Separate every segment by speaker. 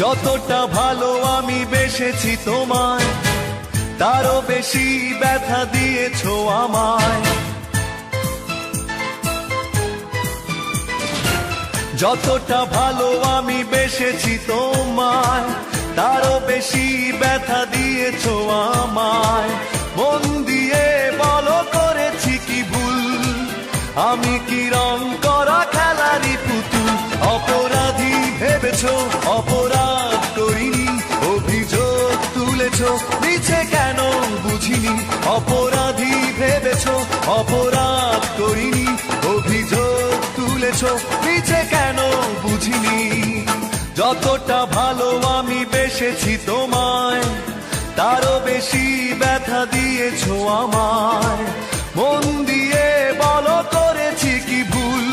Speaker 1: যতটা ভালো আমি বেসেছি তোমায়, তারও বেশি ব্যথা দিয়েছো আমায়। যতটা ভালো আমি বেসেছি তোমায়, তারও বেশি ব্যথা দিয়েছো আমায়। মন দিয়ে বলো করেছি কি ভুল, আমি কি রং করা খেলারই পুতুল? অপরাধী ভেবেছো, অপরাধ করিনি, অভিযোগ তুলেছো মিছে কেন বুঝিনি। অপরাধী ভেবেছো, অপরাধ করিনি, অভিযোগ তুলেছো মিছে কেন বুঝিনি। যতটা ভালো আমি বেসেছি তোমায়, তারও বেশি ব্যথা দিয়েছো আমায়। মন দিয়ে বলো করেছি কি ভুল,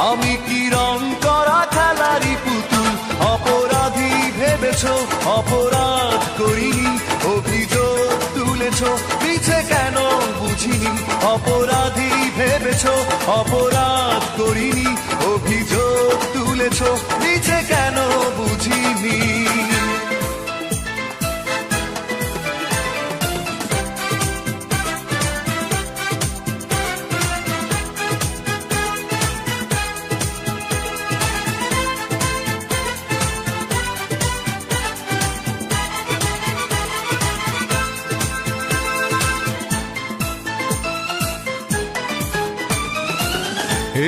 Speaker 1: আমি কি রং করা খেলারই পুতুল? অপরাধী ভেবেছো, অপরাধ করিনি, অভিযোগ তুলেছো মিছে কেন বুঝিনি। অপরাধী ভেবেছো, অপরাধ করিনি, অভিযোগ তুলেছো মিছে কেন বুঝিনি।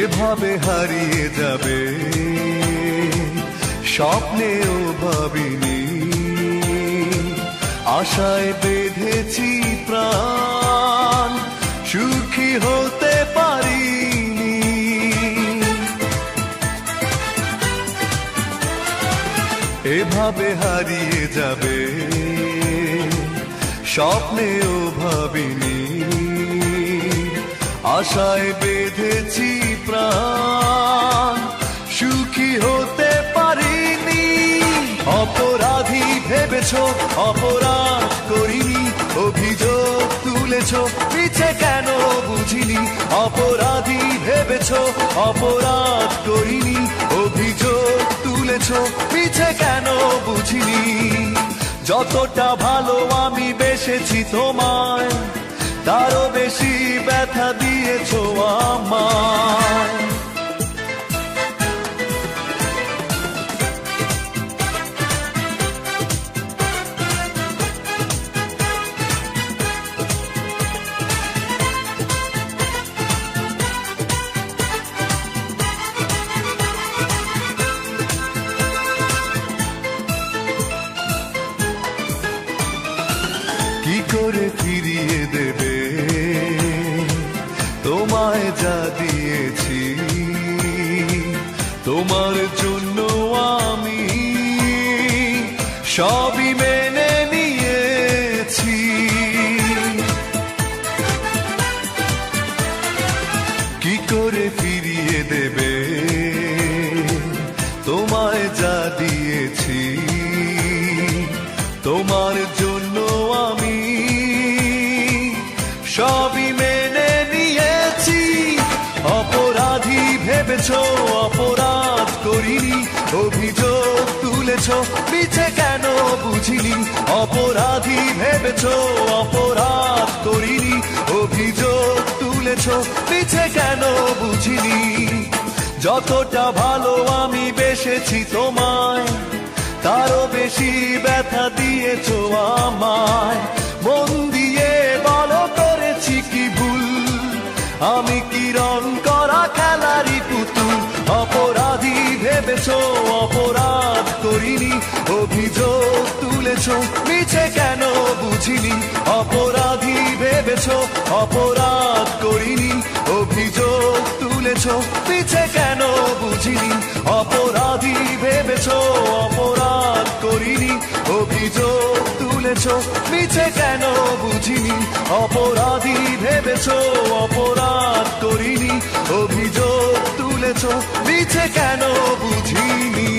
Speaker 1: এভাবে হারিয়ে যাবে স্বপ্নেও ভাবিনি, আশায় বেঁধেছি প্রাণ, সুখী হতে পারিনি। এভাবে হারিয়ে যাবে স্বপ্নেও ভাবিনি, আশায় বেঁধেছি প্রাণ, সুখী হতে পারিনি। অপরাধী ভেবেছো, অপরাধ করিনি, অভিযোগ তুলেছো মিছে কেন বুঝিনি। অপরাধী ভেবেছো, অপরাধ করিনি, অভিযোগ তুলেছো মিছে কেন বুঝিনি। যতটা ভালো আমি বেসেছি তোমায়, তারও বেশি ব্যথা দিয়েছো আমায়। কি করে ফিরিয়ে দেবে তোমায় যা দিয়েছি? তোমার জন্য আমি সবই মেনে নিয়েছি। কি করে ফিরিয়ে দেবে তোমায় যা দিয়েছি? তোমার জন্য আমি সবই মেনে নিয়েছি। অপরাধী ভেবেছো, অপরাধ করিনি, অভিযোগ তুলেছো মিছে কেন বুঝিনি। অপরাধী ভেবেছো, অপরাধ করিনি, অভিযোগ তুলেছো মিছে কেন বুঝিনি। যতটা ভালো আমি বেসেছি তোমায়, তারও বেশি ব্যথা দিয়েছো আমায়। মন দিয়ে বলো করেছি কি ভুল, আমি কি রং করা খেলারই পুতুল? অপরাধী ভেবেছো, অপরাধ করিনি, অভিযোগ তুলেছো মিছে কেন বুঝিনি। অপরাধী ভেবেছো, অপরাধ করিনি, অভিযোগ তুলেছো মিছে কেন বুঝিনি। অপরাধী ভেবেছো, অপরাধ করিনি, অভিযোগ তুলেছো মিছে কেন বুঝিনি। অপরাধী ভেবেছো, অপরাধ করিনি, অভিযোগ তুলেছো মিছে কেন বুঝিনি।